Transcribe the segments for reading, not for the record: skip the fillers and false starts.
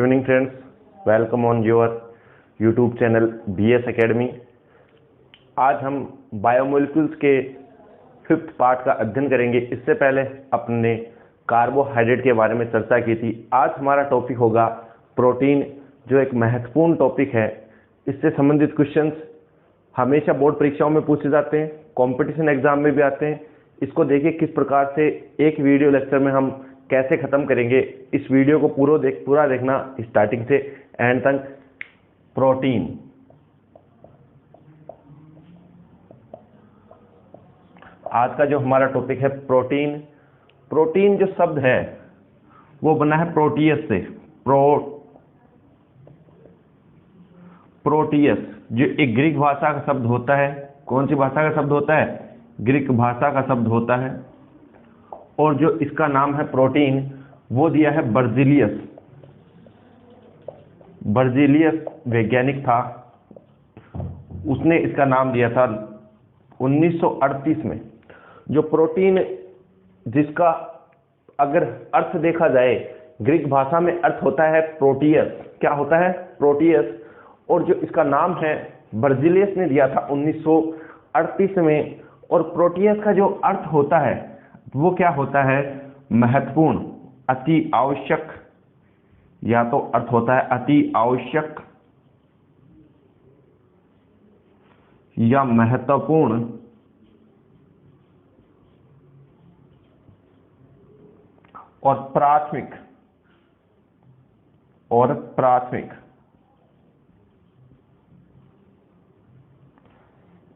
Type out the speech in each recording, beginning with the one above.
Evening friends, welcome on your YouTube channel BS academy. आज हम biomolecules के 5th part का अध्ययन करेंगे। इससे पहले अपने कार्बोहाइड्रेट के बारे में चर्चा की थी। आज हमारा टॉपिक होगा प्रोटीन, जो एक महत्वपूर्ण टॉपिक है। इससे संबंधित क्वेश्चंस हमेशा बोर्ड परीक्षाओं में पूछे जाते हैं, कंपटीशन एग्जाम में भी आते हैं। इसको देखिए किस प्रकार से एक वीडियो लेक्चर में हम कैसे खत्म करेंगे। इस वीडियो को पूरा देखना स्टार्टिंग से एंड तक। प्रोटीन, आज का जो हमारा टॉपिक है प्रोटीन। प्रोटीन जो शब्द है वो बना है प्रोटियस से। प्रोटियस जो एक ग्रीक भाषा का शब्द होता है। कौन सी भाषा का शब्द होता है? ग्रीक भाषा का शब्द होता है। और जो इसका नाम है प्रोटीन वो दिया है बर्जीलियस। बर्जीलियस वैज्ञानिक था, उसने इसका नाम दिया था 1938 में। जो प्रोटीन, जिसका अगर अर्थ देखा जाए ग्रीक भाषा में अर्थ होता है प्रोटियस। क्या होता है? प्रोटियस। और जो इसका नाम है बर्जीलियस ने दिया था 1938 में। और प्रोटियस का जो अर्थ होता है वो क्या होता है? महत्वपूर्ण, अति आवश्यक, या तो अर्थ होता है अति आवश्यक या महत्वपूर्ण और प्राथमिक।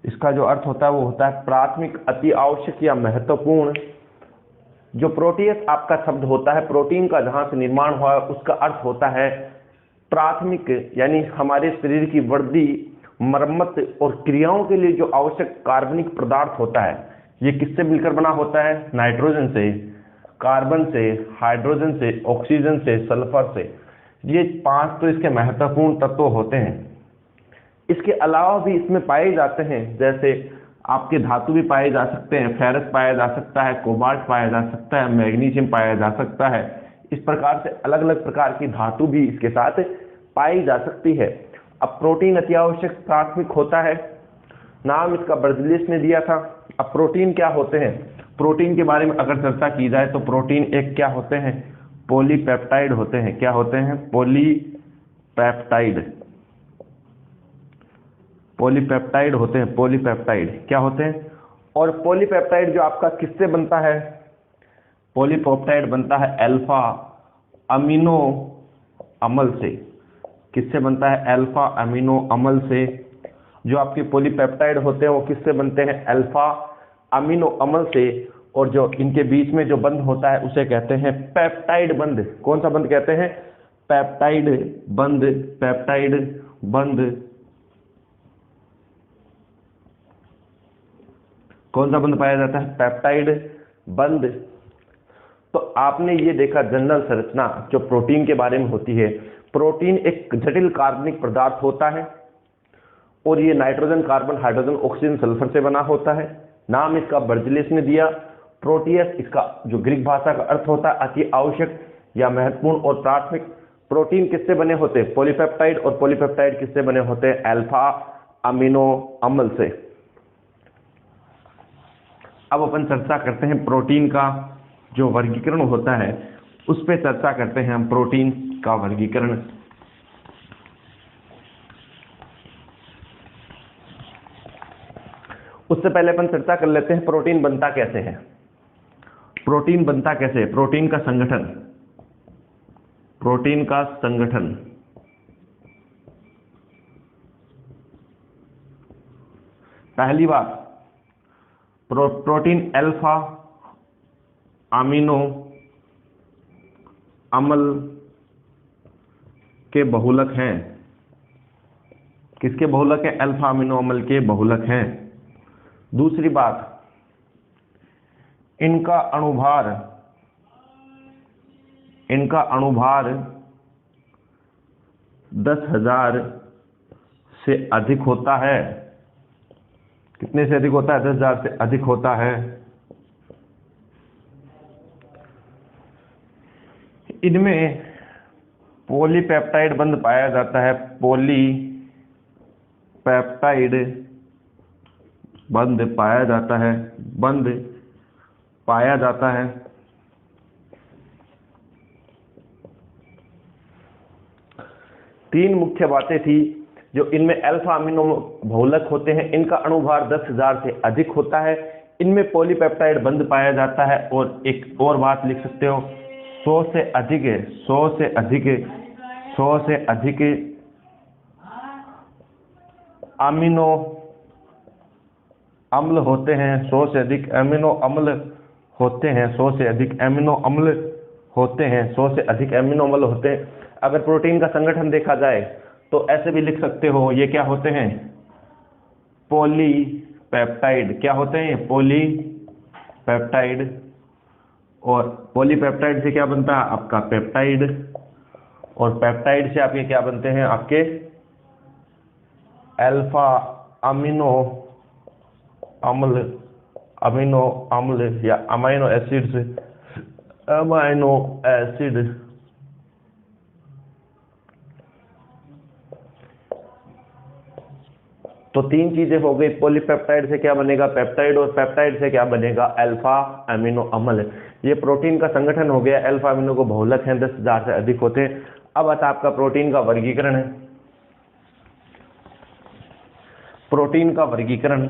इसका जो अर्थ होता है वो होता है प्राथमिक, अति आवश्यक या महत्वपूर्ण। जो प्रोटियस आपका शब्द होता है, प्रोटीन का जहां से निर्माण हुआ है उसका अर्थ होता है प्राथमिक, यानी हमारे शरीर की वृद्धि, मरम्मत और क्रियाओं के लिए जो आवश्यक कार्बनिक पदार्थ होता है। ये किससे मिलकर बना होता है? नाइट्रोजन से, कार्बन से, हाइड्रोजन से, ऑक्सीजन से, सल्फर से। ये 5 तो इसके महत्वपूर्ण तत्व होते हैं। इसके अलावा भी इसमें पाए जाते हैं, जैसे आपके धातु भी पाए जा सकते हैं। फेरस पाया जा सकता है, कोबाल्ट पाया जा सकता है, मैग्नीशियम पाया जा सकता है। इस प्रकार से अलग अलग प्रकार की धातु भी इसके साथ पाई जा सकती है। अब प्रोटीन अति आवश्यक प्राथमिक होता है, नाम इसका बर्जीलियस ने दिया था। अब प्रोटीन क्या होते हैं? प्रोटीन के बारे में अगर चर्चा की जाए तो प्रोटीन एक क्या होते हैं? पॉलीपेप्टाइड होते हैं। क्या होते हैं? पॉलीपेप्टाइड होते हैं। पॉलीपेप्टाइड क्या होते हैं? और पॉलीपेप्टाइड जो आपका किससे बनता है? पॉलीपेप्टाइड बनता है अल्फा अमीनो अम्ल से। किससे बनता है? अल्फा अमीनो अम्ल से। जो आपके पॉलीपेप्टाइड होते हैं वो किससे बनते हैं? अल्फा अमीनो अम्ल से। और जो इनके बीच में जो बंध होता है उसे कहते हैं पेप्टाइड बंध। कौन सा बंध कहते हैं? पेप्टाइड बंध। पेप्टाइड बंध। कौन सा बंध पाया जाता है? पेप्टाइड बंध। तो आपने ये देखा जनरल संरचना जो प्रोटीन के बारे में होती है। प्रोटीन एक जटिल कार्बनिक पदार्थ होता है और ये nitrogen, carbon, hydrogen, oxygen, sulphur से बना होता है। नाम इसका बर्जीलियस ने दिया। प्रोटियस इसका जो ग्रीक भाषा का अर्थ होता है अति आवश्यक या महत्वपूर्ण और प्राथमिक। प्रोटीन किससे बने होते हैं? पॉलीपेप्टाइड। और पॉलीपेप्टाइड किससे बने होते हैं? अल्फा अमीनो अम्ल से। अब अपन चर्चा करते हैं प्रोटीन का जो वर्गीकरण होता है, उस पर चर्चा करते हैं हम। प्रोटीन का वर्गीकरण, उससे पहले अपन चर्चा कर लेते हैं प्रोटीन बनता कैसे है। प्रोटीन बनता कैसे है? प्रोटीन का संगठन। प्रोटीन का संगठन पहली बात, प्रोटीन अल्फा अमीनो अम्ल के बहुलक हैं। किसके बहुलक हैं? अल्फा अमीनो अम्ल के बहुलक हैं। दूसरी बात, इनका अणुभार 10,000 से अधिक होता है। कितने से अधिक होता है? 10,000 से अधिक होता है। इनमें पॉलीपेप्टाइड बंध पाया जाता है, पॉलीपेप्टाइड बंध पाया जाता है, बंध पाया जाता है। तीन मुख्य बातें थी जो इनमें अल्फा अमीनो बहुलक होते हैं, इनका अणुभार 10,000 से अधिक होता है, इनमें पॉलीपेप्टाइड बंध पाया जाता है, और एक और बात लिख सकते हो 100 से अधिक 100 से अधिक अमीनो अम्ल होते हैं, 100 से अधिक अमीनो अम्ल होते हैं, 100 से अधिक अमीनो अम्ल होते हैं, 100 से अधिक अमीनो अम्ल होते हैं। अगर प्रोटीन का संगठन देखा जाए तो ऐसे भी लिख सकते हो, ये क्या होते हैं, पॉलीपेप्टाइड। क्या होते हैं, पॉलीपेप्टाइड। और पॉलीपेप्टाइड से क्या बनता है आपका पेप्टाइड, और पेप्टाइड से आपके क्या बनते हैं, आपके अल्फा अमीनो अम्ल या अमाइनो एसिड्स, अमाइनो एसिड। तो तीन चीजें हो गई, पॉलीपेप्टाइड से क्या बनेगा पेप्टाइड, और पेप्टाइड से क्या बनेगा अल्फा अमीनो अम्ल। ये प्रोटीन का संगठन हो गया। अल्फा अमीनो को बहुलक हैं, 10,000 से अधिक होते हैं। अब आता आपका प्रोटीन का वर्गीकरण है। प्रोटीन का वर्गीकरण,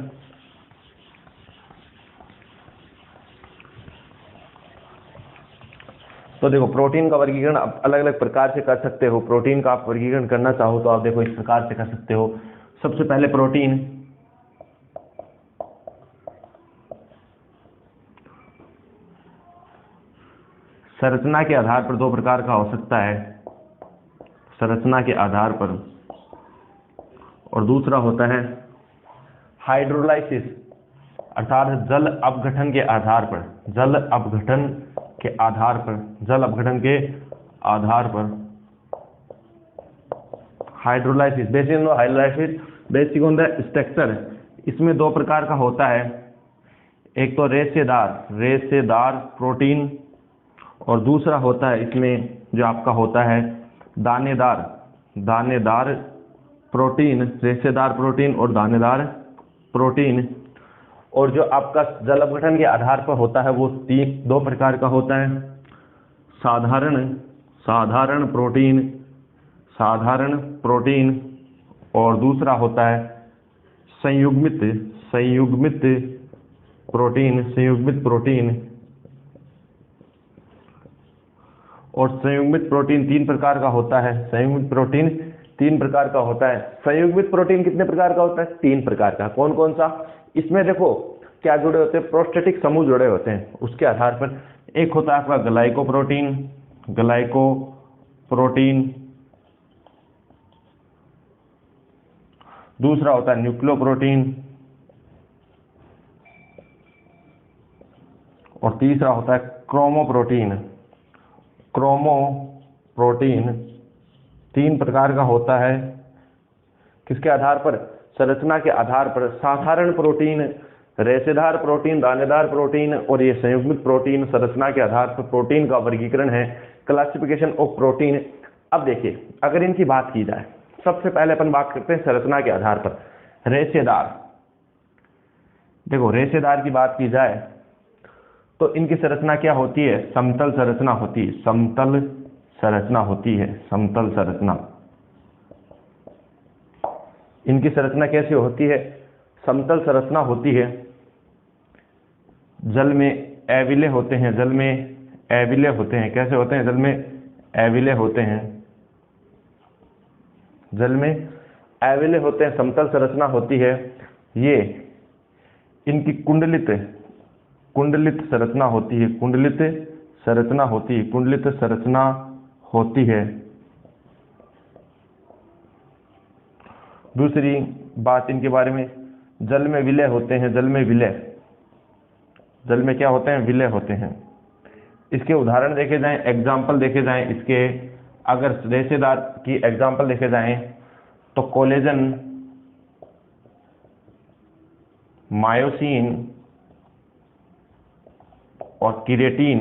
तो देखो प्रोटीन का वर्गीकरण आप अलग अलग प्रकार से कर सकते हो। प्रोटीन का आप वर्गीकरण करना चाहो तो आप देखो इस प्रकार से कर सकते हो। सबसे पहले प्रोटीन संरचना के आधार पर दो प्रकार का हो सकता है, संरचना के आधार पर, और दूसरा होता है हाइड्रोलाइसिस, अर्थात जल अपघटन के आधार पर, जल अपघटन के आधार पर, जल अपघटन के आधार पर hydrolysis. Basic on the structure, इसमें दो प्रकार का होता है, एक तो रेशेदार प्रोटीन, और दूसरा होता है इसमें जो आपका होता है दानेदार प्रोटीन, रेशेदार प्रोटीन और दानेदार प्रोटीन। और जो आपका जल अपघटन के आधार पर होता है वो दो प्रकार का होता है, साधारण प्रोटीन, और दूसरा होता है संयुग्मित प्रोटीन। और संयुग्मित प्रोटीन तीन प्रकार का होता है, संयुग्मित प्रोटीन तीन प्रकार का होता है। संयुग्मित प्रोटीन कितने प्रकार का होता है, तीन प्रकार का। कौन कौन सा, इसमें देखो क्या जुड़े होते हैं, प्रोस्टेटिक समूह जुड़े होते हैं। उसके आधार पर एक होता है आपका ग्लाइकोप्रोटीन, दूसरा होता है न्यूक्लियोप्रोटीन, और तीसरा होता है क्रोमोप्रोटीन। तीन प्रकार का होता है। किसके आधार पर, संरचना के आधार पर। साधारण प्रोटीन, रेशेदार प्रोटीन, दानेदार प्रोटीन, और ये संयुग्मित प्रोटीन। संरचना के आधार पर प्रोटीन का वर्गीकरण है, क्लासिफिकेशन ऑफ प्रोटीन। अब देखिए अगर इनकी बात की जाए, सबसे पहले अपन बात करते हैं संरचना के आधार पर। रेशेदार, देखो रेशेदार की बात की जाए तो इनकी संरचना क्या होती है, समतल संरचना होती है, समतल संरचना। इनकी संरचना कैसे होती है, समतल संरचना होती है। जल में एविले होते हैं, कैसे होते हैं, जल में एविले होते हैं, समतल संरचना होती है। ये इनकी कुंडलित संरचना होती है। दूसरी बात इनके बारे में, जल में विलय होते हैं, जल में क्या होते हैं, विलय होते हैं। इसके उदाहरण देखे जाएं, एग्जाम्पल देखे जाएं इसके, अगर रेशेदार की एग्जाम्पल देखे जाएं तो कोलेजन, मायोसिन और कीरेटिन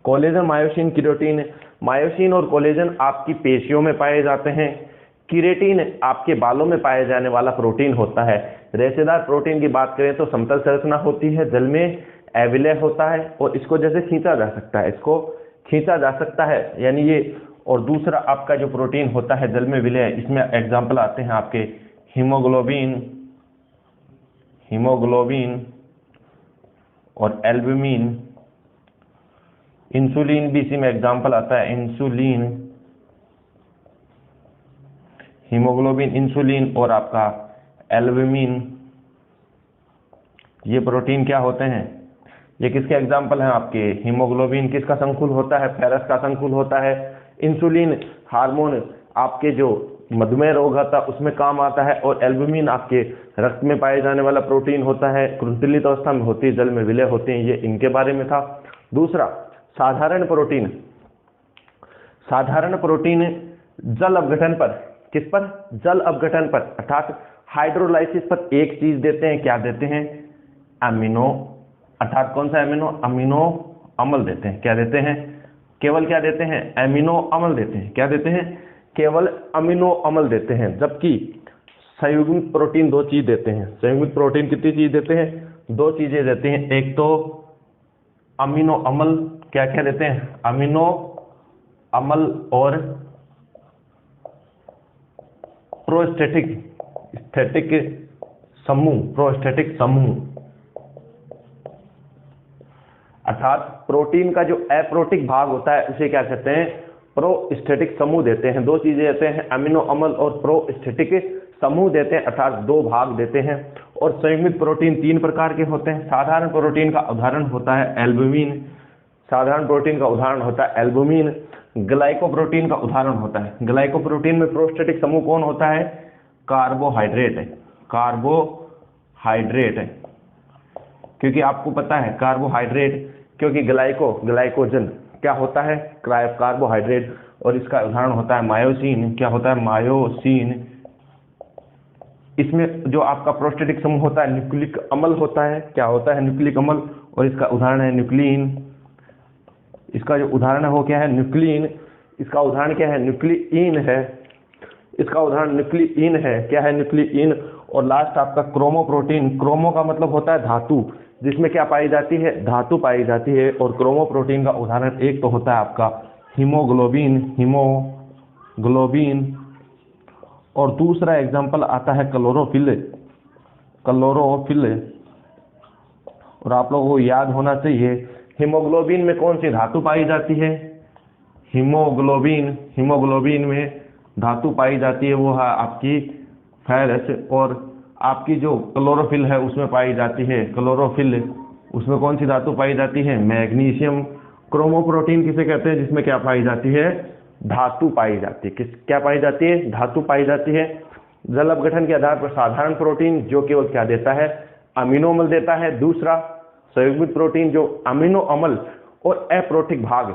कोलेजन, मायोसिन, केराटिन। मायोसिन और कोलेजन आपकी पेशियों में पाए जाते हैं। केराटिन आपके बालों में पाए जाने वाला प्रोटीन होता है। रेशेदार प्रोटीन की बात करें तो समतल संरचना होती है, जल में अविलय होता है और इसको जैसे खींचा जा सकता है, इसको खींचा जा सकता है यानी ये। और दूसरा आपका जो प्रोटीन होता है जल में विलय, इसमें एग्जाम्पल आते हैं आपके हीमोग्लोबिन, हीमोग्लोबिन और एल्बुमिन। इंसुलिन भी इसी में एग्जाम्पल आता है, इंसुलिन, हीमोग्लोबिन, इंसुलिन और आपका एल्बुमिन। ये प्रोटीन क्या होते हैं, ये किसके एग्जाम्पल हैं आपके? हीमोग्लोबिन किसका संकुल होता है? फेरस का संकुल होता है। इंसुलिन हार्मोन आपके जो मधुमेह रोग होता है उसमें काम आता है। और एल्बुमिन आपके रक्त में पाए जाने वाला प्रोटीन होता है, कुंतलित अवस्था में होती है, जल में विलय होते हैं। ये इनके बारे में था। दूसरा साधारण प्रोटीन। साधारण प्रोटीन जल अपघटन पर, किस पर? जल अपघटन पर, अर्थात हाइड्रोलाइसिस पर एक चीज देते हैं। क्या देते हैं? अमीनो, अर्थात कौन सा अमीनो? अमीनो अम्ल देते हैं। क्या देते हैं? केवल क्या देते हैं? अमीनो अम्ल देते हैं। क्या देते हैं? केवल अमीनो अम्ल देते हैं। जबकि संयुग्मित प्रोटीन दो चीज देते हैं। संयुग्मित प्रोटीन कितनी चीज देते हैं? दो चीजें देते हैं। एक तो अमीनो अम्ल, क्या क्या देते हैं? अमीनो अम्ल और प्रोस्टेटिक स्टैटिक समूह, प्रोस्टेटिक समूह, अर्थात प्रोटीन का जो अप्रोटिक भाग होता है उसे क्या कहते हैं? प्रोस्टेटिक समूह देते हैं। दो चीजें देते हैं, अमीनो अम्ल और प्रोस्टेटिक समूह देते हैं, अर्थात दो भाग देते हैं। और संयुग्मित प्रोटीन तीन प्रकार के होते हैं। साधारण प्रोटीन का उदाहरण होता है एल्बुमिन, साधारण प्रोटीन का उदाहरण होता है एल्बुमिन। ग्लाइकोप्रोटीन का उदाहरण होता है, ग्लाइकोप्रोटीन में प्रोस्टेटिक समूह कौन होता है? कार्बोहाइड्रेट है, कार्बोहाइड्रेट है। क्योंकि आपको पता है कार्बोहाइड्रेट, क्योंकि ग्लाइकोजन क्या होता है? कार्बोहाइड्रेट। और इसका उदाहरण होता है मायोसिन। क्या होता है? मायोसिन। इसमें जो आपका प्रोस्टेटिक समूह होता है न्यूक्लिक अम्ल होता है। क्या होता है? न्यूक्लिक अम्ल। और इसका उदाहरण है न्यूक्लिन। इसका जो उदाहरण है वो क्या है? न्यूक्लिन। इसका उदाहरण क्या है? न्यूक्लिइन है। इसका उदाहरण न्यूक्लिइन है। क्या है? न्यूक्लिइन। और लास्ट आपका क्रोमोप्रोटीन। क्रोमो का मतलब होता है धातु, जिसमें क्या पाई जाती है? धातु पाई जाती है। और क्रोमोप्रोटीन का उदाहरण एक तो होता है आपका हीमोग्लोबिन, हीमोग्लोबिन। और दूसरा एग्जाम्पल आता है क्लोरोफिल, क्लोरोफिल। और आप लोगों को याद होना चाहिए हीमोग्लोबिन में कौन सी धातु पाई जाती है? हीमोग्लोबिन, हीमोग्लोबिन में धातु पाई जाती है वो है आपकी फेरस। और आपकी जो क्लोरोफिल है उसमें पाई जाती है, क्लोरोफिल, उसमें कौन सी धातु पाई जाती है? मैग्नीशियम। क्रोमोप्रोटीन किसे कहते हैं? जिसमें क्या पाई जाती है? धातु पाई जाती है। किस क्या पाई जाती है? धातु पाई जाती है। जल अपघटन के आधार पर साधारण प्रोटीन जो केवल क्या देता है? अमीनो अम्ल देता है। दूसरा संयुग्मित प्रोटीन जो अमीनो अम्ल और अप्रोटिक भाग,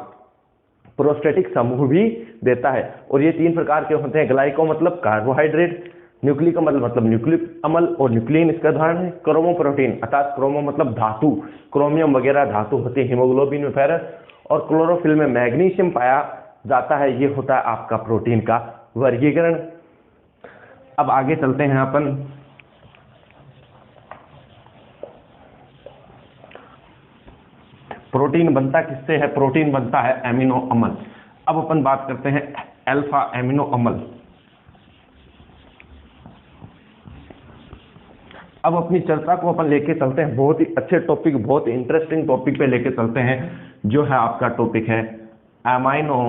प्रोस्टेटिक समूह भी देता है। और ये तीन प्रकार के होते हैं। ग्लाइको मतलब कार्बोहाइड्रेट, न्यूक्लिक अम्ल मतलब न्यूक्लिक अम्ल और न्यूक्लिन इसका उदाहरण है। क्रोमोप्रोटीन अर्थात क्रोमो मतलब धातु, क्रोमियम वगैरह धातु होती है। हीमोग्लोबिन में फेरस और क्लोरोफिल में मैग्नीशियम पाया जाता है। ये होता है आपका प्रोटीन का वर्गीकरण। अब आगे चलते हैं अपन प्रोटीन बनता किससे है? प्रोटीन बनता है एमिनो अम्ल। अब अपन बात करते हैं अल्फा एमिनो अम्ल। अब अपनी चर्चा को अपन लेके चलते हैं बहुत ही अच्छे टॉपिक, बहुत ही इंटरेस्टिंग टॉपिक पे लेके चलते हैं, जो है आपका टॉपिक है एमाइनो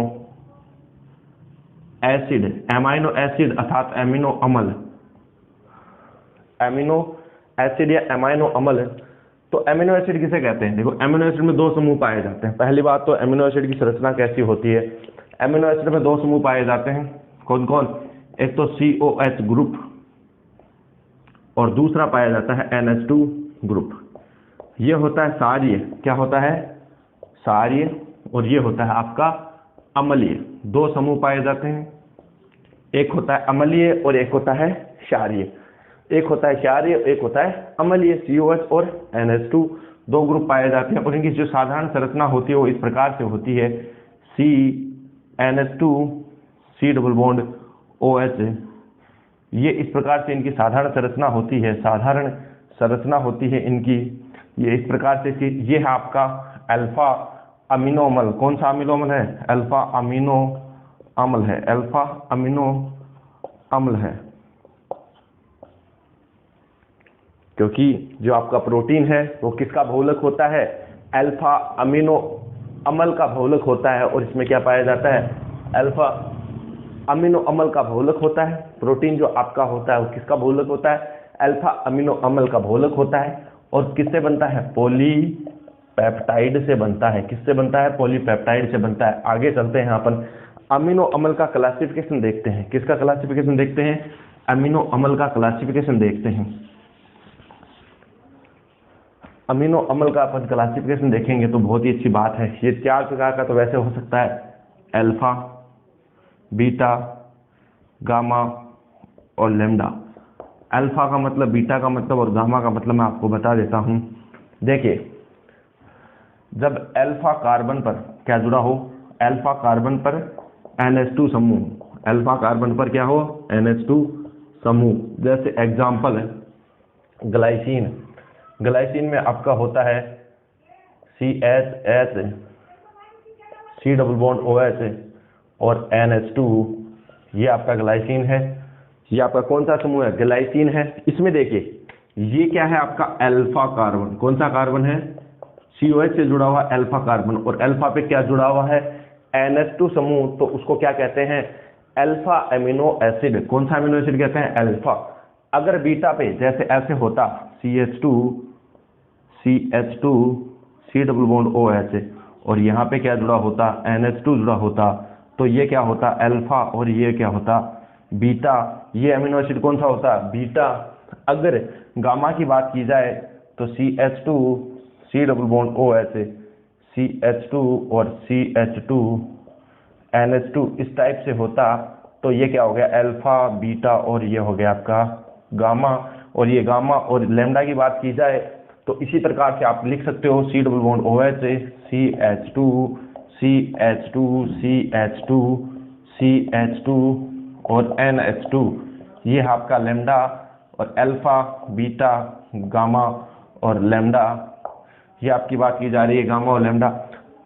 एसिड। एमाइनो एसिड अर्थात एमिनो अम्ल, एमिनो एसिड या एमाइनो अम्ल। तो एमिनो एसिड किसे कहते हैं? देखो एमिनो एसिड में दो समूह पाए जाते हैं। पहली बात तो एमिनो एसिड की संरचना कैसी होती है? एमिनो एसिड में दो समूह पाए जाते हैं। कौन कौन? एक तो COH ग्रुप और दूसरा पाया जाता है NH2 ग्रुप। ये होता है सार्य। क्या होता है? सार्य। और ये होता है आपका अम्लीय। दो समूह पाए जाते हैं, एक होता है अम्लीय और एक होता है क्षारीय। एक होता है क्षारीय, एक होता है अम्लीय, COH और NH2। दो ग्रुप पाए जाते हैं और इनकी जो साधारण संरचना होती है वो इस प्रकार से होती है, CnH2 C double bond OH। ये इस प्रकार से इनकी साधारण संरचना होती है, साधारण संरचना होती है इनकी ये इस प्रकार से कि ये है आपका अल्फा अमीनो अम्ल। कौन सा अमीनो अम्ल है? अल्फा अमीनो अम्ल है, अल्फा अमीनो अम्ल है। क्योंकि जो आपका प्रोटीन है वो किसका बहुलक होता है? अल्फा अमीनो अम्ल का बहुलक होता है। और इसमें क्या पाया जाता है? अल्फा अमीनो अम्ल का बहुलक होता है। प्रोटीन जो आपका होता है वो किसका बहुलक होता है? अल्फा अमीनो अम्ल का बहुलक होता है। और किससे बनता है? पॉलीपेप्टाइड से बनता है। किससे बनता है? पॉलीपेप्टाइड से बनता है। आगे चलते हैं अपन अमीनो अम्ल का क्लासिफिकेशन देखते हैं। किसका क्लासिफिकेशन देखते हैं? अमीनो अम्ल का क्लासिफिकेशन देखते हैं। अमीनो अम्ल का अपन क्लासिफिकेशन देखेंगे तो बहुत ही अच्छी बात है। ये 4 प्रकार का तो वैसे हो सकता है, अल्फा, बीटा, गामा और लैम्डा। अल्फा का मतलब, बीटा का मतलब और गामा का मतलब मैं आपको बता देता हूं। देखिए, जब अल्फा कार्बन पर क्या जुड़ा हो? अल्फा कार्बन पर NH2 समूह, अल्फा कार्बन पर क्या हो? NH2 समूह। जैसे एग्जाम्पल है ग्लाइसिन। ग्लाइसिन में आपका होता है CH C double bond OH और NH2। ये आपका ग्लाइसिन है। ये आपका कौन सा समूह है? ग्लाइसिन है। इसमें देखिए ये क्या है? आपका अल्फा कार्बन। कौन सा कार्बन है? COH से जुड़ा हुआ अल्फा कार्बन। और अल्फा पे क्या जुड़ा हुआ है? NH2 समूह। तो उसको क्या कहते हैं? Alpha amino acid. कौन सा एमिनो एसिड कहते हैं? अल्फा। अगर बीटा पे जैसे ऐसे होता CH2 C double bond OH और यहाँ पे क्या जुड़ा होता? NH2 जुड़ा होता, तो ये क्या होता? अल्फा। और ये क्या होता? बीटा। ये अमीनो एसिड कौन सा होता? बीटा। अगर गामा की बात की जाए तो CH2 C double bond OH, CH2 और CH2 NH2 इस टाइप से होता, तो ये क्या हो गया? अल्फा, बीटा और ये हो गया आपका गामा। और ये गामा और लैम्डा की बात की जाए तो इसी प्रकार से आप लिख सकते हो C double bond OH, CH2 CH2 CH2 CH2 और NH2। ये है आपका लैम्डा। और अल्फा, बीटा, गामा और लैम्डा, ये आपकी बात की जा रही है गामा और लैम्डा।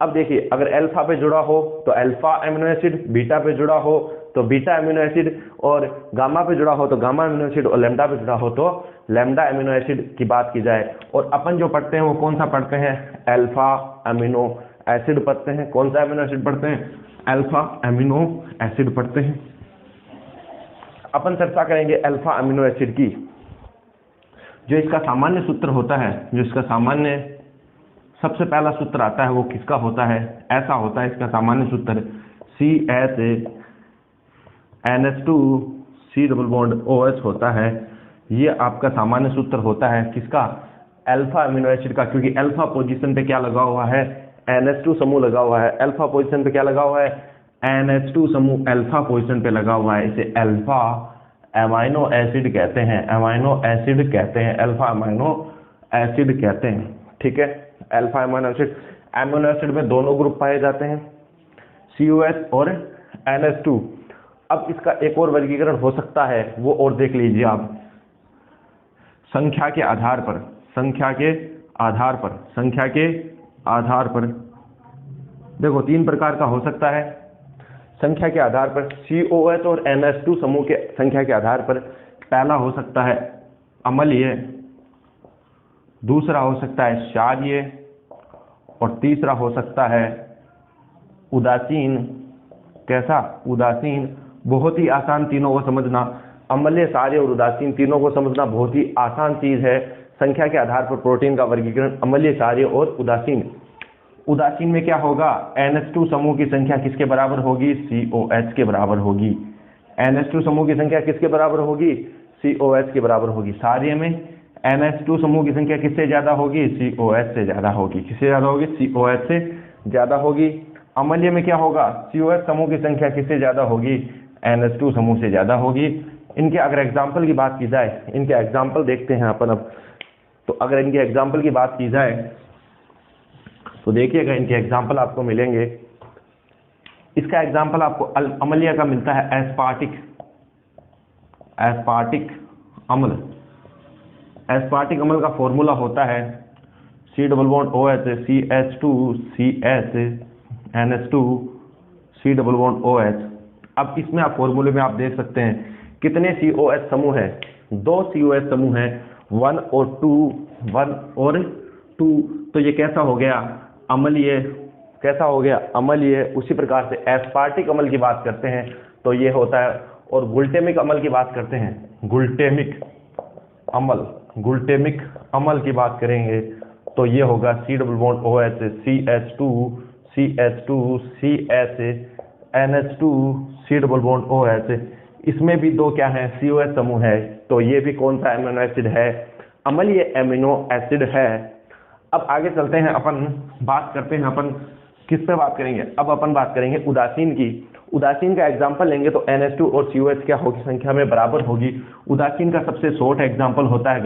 अब देखिए, अगर अल्फा पे जुड़ा हो तो अल्फा एमिनो एसिड, बीटा पे जुड़ा हो तो बीटा एमिनो एसिड, और गामा पे जुड़ा हो तो गामा एमिनो एसिड, और लैम्डा पे जुड़ा हो तो लैम्डा एमिनो एसिड की बात की जाए। और अपन जो पढ़ते हैं वो कौन सा पढ़ते हैं? अल्फा एमिनो एसिड पढ़ते हैं। कौन सा एमिनो एसिड पढ़ते हैं? अल्फा एमिनो एसिड पढ़ते हैं। अपन चर्चा करेंगे अल्फा अमीनो एसिड की। जो इसका सामान्य सूत्र होता है, जो इसका सामान्य सबसे पहला सूत्र आता है वो किसका होता है? ऐसा होता है इसका सामान्य सूत्र CH2 C double bond OH होता है। ये आपका सामान्य सूत्र होता है किसका? अल्फा अमीनो एसिड का। क्योंकि अल्फा पोजीशन पे क्या लगा हुआ है? NH2 समूह लगा हुआ है। अल्फा पोजीशन पे क्या लगा हुआ है? NH2 समूह अल्फा पोजीशन पे लगा हुआ है। इसे अल्फा अमाइनो एसिड कहते हैं। अमाइनो एसिड कहते हैं, अल्फा अमाइनो एसिड कहते हैं। ठीक है, alpha amino acid. Amino acid में दोनों ग्रुप पाए जाते हैं, COH और NH2। अब इसका एक और वर्गीकरण हो सकता है, वो और देख लीजिए आप। संख्या के आधार पर, संख्या के आधार पर, संख्या के आधार पर देखो 3 प्रकार का हो सकता है। संख्या के आधार पर COH और NH2 समूह के संख्या के आधार पर पहला हो सकता है अम्लीय, दूसरा हो सकता है क्षारीय और तीसरा हो सकता है उदासीन। कैसा? उदासीन। बहुत ही आसान, तीनों को समझना। अम्लीय, क्षारीय और उदासीन तीनों को समझना बहुत ही आसान चीज है। संख्या के आधार पर प्रोटीन का वर्गीकरण अम्लीय, क्षारीय और उदासीन। उदासीन में क्या होगा? NH2 समूह की संख्या किसके बराबर होगी? COH के बराबर होगी। NH2 समूह की संख्या किसके बराबर होगी? COH के बराबर होगी। क्षारीय में NH2 समूह की संख्या किससे ज्यादा होगी? COH से ज्यादा होगी। किससे ज्यादा होगी? COH से ज्यादा होगी। अम्लीय में क्या होगा? COH समूह की संख्या किससे ज्यादा होगी? NH2 समूह से ज्यादा होगी। इनके अगर एग्जाम्पल की बात की जाए, इनके एग्जाम्पल देखते हैं अपन अब। तो अगर इनके एग्जाम्पल की बात की जाए तो देखिएगा इनके एग्जाम्पल आपको मिलेंगे। इसका एग्जाम्पल आपको अमलिया का मिलता है एस्पार्टिक अम्ल। एस्पार्टिक अम्ल का फॉर्मूला होता है C double bond OH CH2 CH NH2 C double bond OH। अब इसमें आप फॉर्मूले में आप देख सकते हैं कितने COH समूह हैं, 2 COH समूह हैं, 1 और 2। तो ये कैसा हो गया, अम्लीय। कैसा हो गया, अम्लीय। उसी प्रकार से एस्पार्टिक अम्ल की बात करते हैं तो ये होता है, और गुल्टेमिक अम्ल की बात करते हैं, गुल्टेमिक अम्ल की बात करेंगे तो ये होगा C double bond OH CH2 CH NH2 C double bond OH। इसमें भी 2 क्या है, COH समूह है। तो ये भी कौन सा एमिनो एसिड है, अम्लीय एमिनो एसिड है। अब आगे चलते हैं, अपन बात करते हैं, अपन किस पे बात करेंगे, अब अपन बात करेंगे उदासीन की। उदासीन का एग्जाम्पल लेंगे तो NH2 और COH क्या होगी, संख्या में बराबर होगी। उदासीन का सबसे शॉर्ट एग्जाम्पल होता है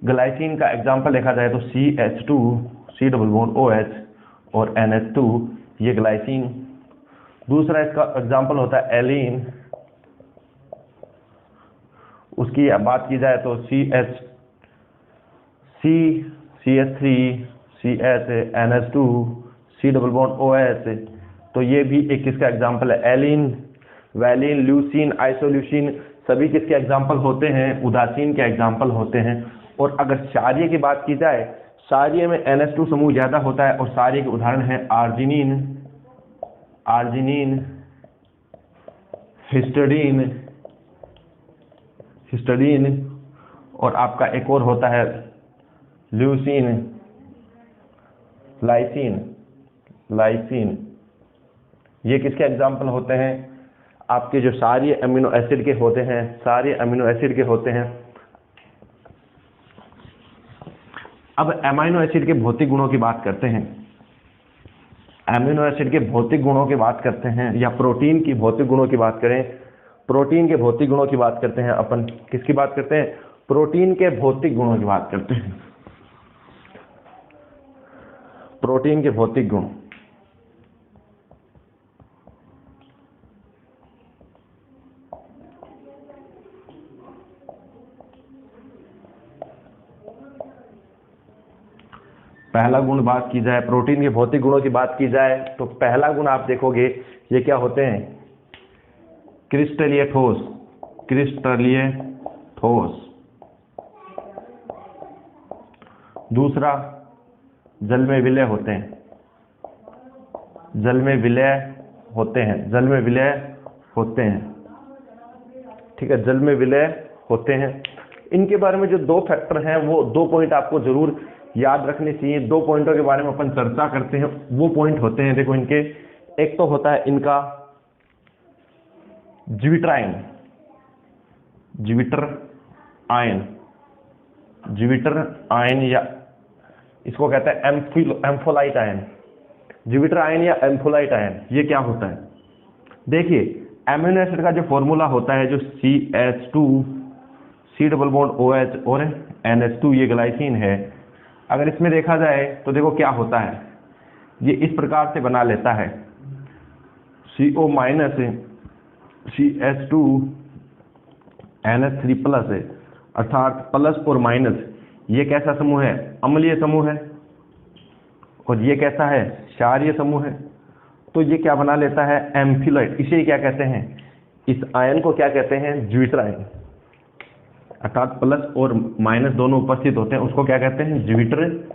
ग्लाइसिन का एग्जाम्पल देखा जाए तो CH2 C double bond OH और NH2, ये ग्लाइसिन। दूसरा इसका एग्जाम्पल होता है एलीन। उसकी बात की जाए तो CH3 CH NH2 C double bond OH। तो ये भी एक किसका एग्जाम्पल है, एलीन। वैलिन, ल्यूसीन, आइसोल्यूसीन सभी किसके एग्जाम्पल होते हैं, उदासीन के एग्जाम्पल होते हैं। और अगर क्षारीय की बात की जाए, क्षारीय में NH2 समूह ज्यादा होता है और क्षारीय के उदाहरण है आर्जिनिन, हिस्टडीन और आपका एक और होता है ल्यूसीन, लाइसिन। ये किसके एग्जाम्पल होते हैं, आपके जो सारे अमीनो एसिड के होते हैं। अब अमीनो एसिड के भौतिक गुणों की बात करते हैं, या प्रोटीन की भौतिक गुणों की बात करें। प्रोटीन के भौतिक गुणों की बात करते हैं अपन, किसकी बात करते हैं, प्रोटीन के भौतिक गुणों की बात करते हैं। प्रोटीन के भौतिक गुण, पहला गुण बात की जाए, प्रोटीन के भौतिक गुणों की बात की जाए तो पहला गुण आप देखोगे ये क्या होते हैं, क्रिस्टलीय ठोस। दूसरा जल में विलय होते हैं, ठीक है, जल में विलय होते हैं। इनके बारे में जो 2 फैक्टर हैं वो 2 पॉइंट आपको जरूर याद रखने चाहिए। 2 पॉइंटों के बारे में अपन चर्चा करते हैं। वो पॉइंट होते हैं, देखो इनके, एक तो होता है इनका ज्विटर आयन, या इसको कहते हैं एम्फोलाइट आयन। ज्विटर आयन या एम्फोलाइट आयन, ये क्या होता है, देखिए एमिनो एसिड का जो फॉर्मूला होता है, जो CH2 C double bond OH और NH2, ये ग्लाइसिन है। अगर इसमें देखा जाए तो देखो क्या होता है, ये इस प्रकार से बना लेता है CO minus CH2 NH3 plus, अर्थात प्लस और माइनस। ये कैसा समूह है, अम्लीय समूह है, और ये कैसा है, क्षारीय समूह है। तो ये क्या बना लेता है, एम्फिलाइट। इसे क्या कहते हैं, इस आयन को क्या कहते हैं, ज्विटर आयन, अर्थात प्लस और माइनस दोनों उपस्थित होते हैं, उसको क्या कहते हैं, ज्विटर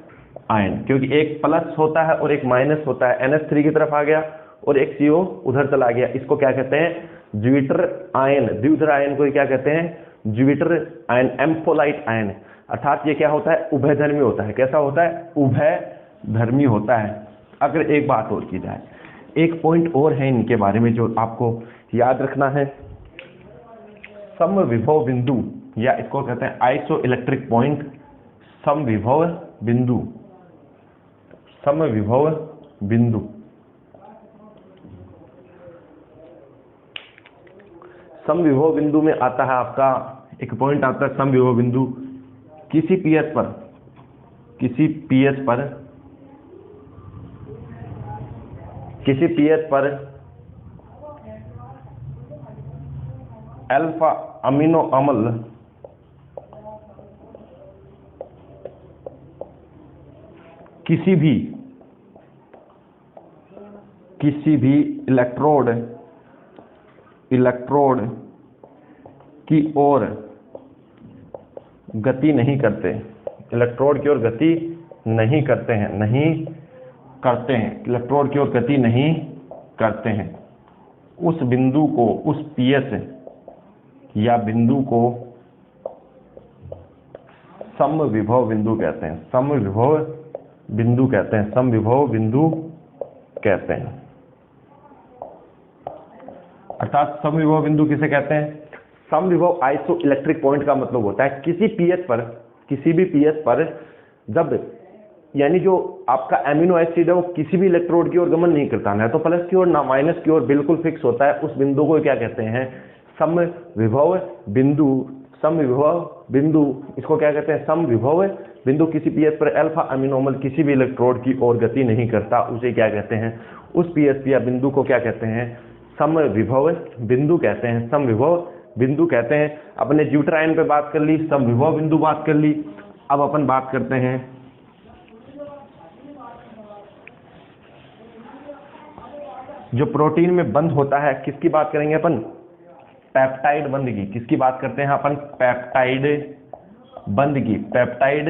आयन। क्योंकि एक प्लस होता है और एक माइनस होता है, NH3 की तरफ आ गया और एक CO उधर चला गया, इसको क्या कहते हैं, ज्विटर आयन। द्विध्रुव आयन को क्या कहते हैं, ज्विटर आयन, एम्फोलाइट आयन। अर्थात ये क्या होता है, उभयधर्मी होता है। कैसा होता है, उभयधर्मी होता है। अगर एक बात और की जाए, एक पॉइंट और है इनके बारे में जो आपको याद रखना है, समविभव बिंदु, या इसको कहते हैं आइसो इलेक्ट्रिक पॉइंट, समविभव बिंदु। समविभव बिंदु में आता है आपका एक पॉइंट आता है, समविभव बिंदु किसी पीएच पर किसी पीएच पर अल्फा अमीनो अम्ल किसी भी इलेक्ट्रोड की ओर गति नहीं करते, इलेक्ट्रोड की ओर गति नहीं करते हैं, इलेक्ट्रोड की ओर गति नहीं करते हैं, उस बिंदु को, उस पीएच या बिंदु को समविभव बिंदु कहते हैं, समविभव बिंदु कहते हैं। अर्थात समविभव बिंदु किसे कहते हैं? समविभव आइसो इलेक्ट्रिक पॉइंट का मतलब होता है किसी भी पीएच पर जब, यानी जो आपका एमिनो एसिड है वो किसी भी इलेक्ट्रोड की ओर गमन नहीं करता, ना तो प्लस की ओर ना माइनस की ओर, बिल्कुल फिक्स होता है, उस बिंदु को क्या कहते हैं? समविभव बिंदु। इसको क्या कहते हैं? समविभव बिंदु। किसी पीएच पर अल्फा अमीनो अम्ल किसी भी इलेक्ट्रोड की ओर गति नहीं करता, उसे क्या कहते हैं? उस पीएच या बिंदु को क्या कहते हैं? समविभव बिंदु कहते हैं, समविभव बिंदु कहते हैं। अपने ड्यूटराइन पे बात कर ली, समविभव बिंदु बात कर ली। अब अपन बात करते हैं जो प्रोटीन में बंद होता है, किसकी बात करेंगे अपन? पेप्टाइड बंध की। किसकी बात करते हैं अपन? पेप्टाइड बंध की। पेप्टाइड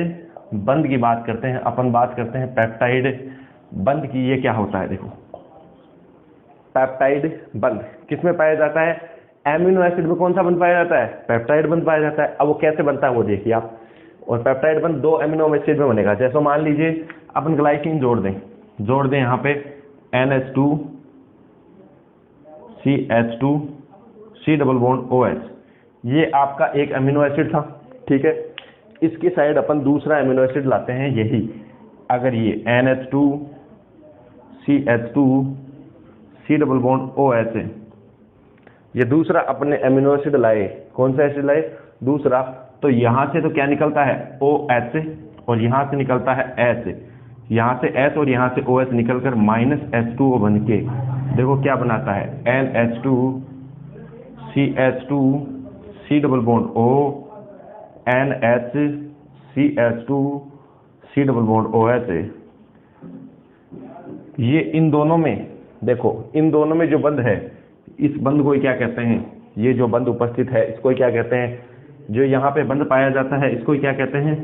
बंध की बात करते हैं अपन, बात करते हैं पेप्टाइड बंध की। ये क्या होता है? देखो, पेप्टाइड बंध किसमें पाया जाता है? एमिनो एसिड में कौन सा बंध पाया जाता है? पेप्टाइड बंध पाया जाता है। अब वो कैसे बनता है वो देखिए आप। और पेप्टाइड बंध 2 एमिनो एसिड में बनेगा। जैसे मान लीजिए अपन ग्लाइसिन जोड़ दें यहाँ पे NH2 CH2 C double bond OH, ये आपका एक एमिनो एसिड था, ठीक है। इसकी साइड अपन दूसरा एमिनो एसिड लाते हैं, यही अगर ये NH2 CH2 C double bond OH है, ये दूसरा अपने एमिनो एसिड लाए, कौन सा एसिड लाए? दूसरा। तो यहाँ से तो क्या निकलता है? OH, और यहाँ से निकलता है H, यहाँ से H और यहाँ से OH निकलकर -H2O बन के देखो क्या बनाता है? NH2 CH2 C double bond O NH CH2 C double bond OH। ये इन दोनों में देखो, इन दोनों में जो बंध है, इस बंध को क्या कहते हैं? ये जो बंध उपस्थित है इसको क्या कहते हैं? जो यहाँ पे बंध पाया जाता है इसको क्या कहते हैं?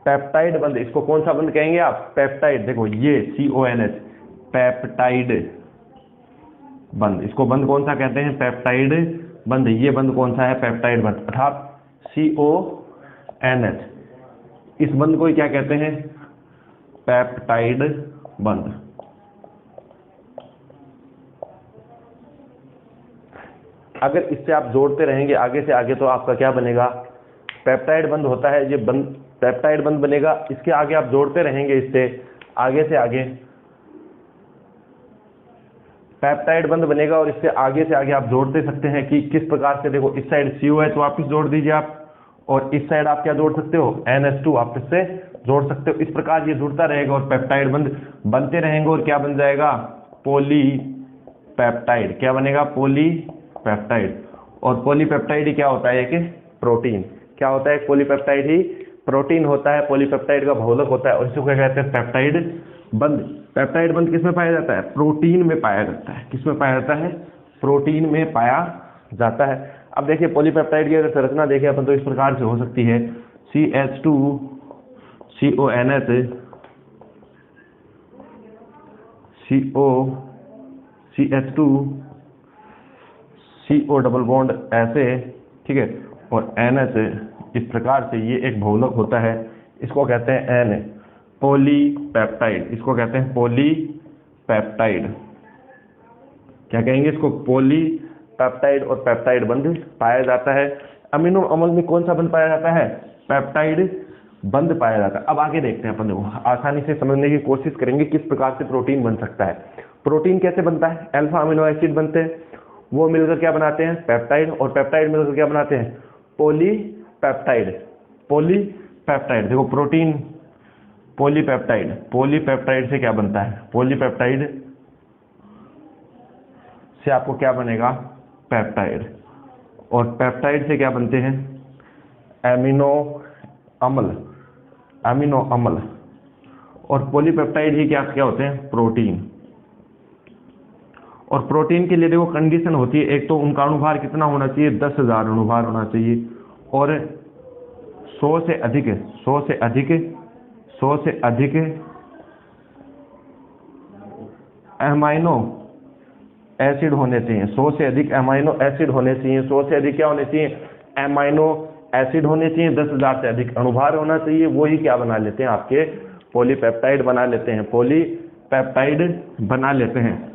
पेप्टाइड बंध। इसको कौन सा बंध कहेंगे आप? पेप्टाइड। देखो ये CONH, पेप्टाइड बंध। इसको बंध कौन सा कहते हैं? पेप्टाइड बंध। ये बंध कौन सा है? पेप्टाइड बंध, अर्थात CONH। इस बंध को क्या कहते हैं? पेप्टाइड बंध। अगर इससे आप जोड़ते रहेंगे आगे से आगे तो आपका क्या बनेगा? पेप्टाइड बंध होता है ये बंध, पेप्टाइड बंध बनेगा। इसके आगे आप जोड़ते रहेंगे, इससे आगे से आगे पेप्टाइड बंध बनेगा, और इससे आगे आप जोड़ते सकते हैं कि किस प्रकार से। देखो इस साइड COH वापस जोड़ दीजिए आप, और इस साइड आप क्या जोड़ सकते हो? NH2 वापस से जोड़ सकते हो। इस प्रकार ये जुड़ता रहेगा और पेप्टाइड बंध बनते रहेंगे, और क्या बन जाएगा? पॉलीपेप्टाइड। क्या बनेगा? पॉलीपेप्टाइड। और पॉलीपेप्टाइड ही क्या होता है? एक प्रोटीन। क्या होता है? पॉलीपेप्टाइड ही प्रोटीन होता है, पॉलीपेप्टाइड का बहुलक होता है, और इसको क्या कहते हैं? पेप्टाइड बंध। पेप्टाइड बंध किस में पाया जाता है? प्रोटीन में पाया जाता है। किस में पाया जाता है? प्रोटीन में पाया जाता है। अब देखिए पॉलीपेप्टाइड की अगर संरचना देखें अपन तो इस प्रकार से हो सकती है: CH2 CONH CH2 CO double bond ऐसे, ठीक है, और NH। इस प्रकार से ये एक बहुलक होता है, इसको कहते हैं N, पॉलीपेप्टाइड। इसको कहते हैं पॉलीपेप्टाइड। क्या कहेंगे इसको? पॉलीपेप्टाइड। और पेप्टाइड बंध पाया जाता है। अमीनो अम्ल में कौन सा बंध पाया जाता है? पेप्टाइड बंध पाया जाता है। अब आगे देखते हैं अपन, देखो आसानी से समझने की कोशिश करेंगे किस प्रकार से प्रोटीन बन सकता है। प्रोटीन कैसे बनता है? अल्फा अमीनो एसिड बनते हैं, वो मिलकर क्या बनाते हैं? पेप्टाइड, और पेप्टाइड मिलकर क्या बनाते हैं? पॉलीपेप्टाइड। पॉलीपेप्टाइड। देखो प्रोटीन पॉलीपेप्टाइड, पॉलीपेप्टाइड से क्या बनता है, पॉलीपेप्टाइड से आपको क्या बनेगा, पेप्टाइड, और पेप्टाइड से क्या बनते हैं, एमिनो अम्ल, अमीनो अम्ल, और पॉलीपेप्टाइड ही क्या क्या होते हैं, प्रोटीन। और प्रोटीन के लिए देखो कंडीशन होती है, एक तो उनका अणुभार कितना होना चाहिए, 10,000 अणुभार होना चाहिए, और 100 से अधिक 100 से अधिक 100 से अधिक एमाइनो एसिड होने चाहिए, 100 से अधिक एमाइनो एसिड होने चाहिए, 100 से अधिक क्या होने चाहिए, एमाइनो एसिड होने चाहिए, 10,000 से अधिक अणुभार होना चाहिए, वो ही क्या बना लेते हैं, आपके पॉलीपेप्टाइड बना लेते हैं, पॉलीपेप्टाइड बना लेते हैं।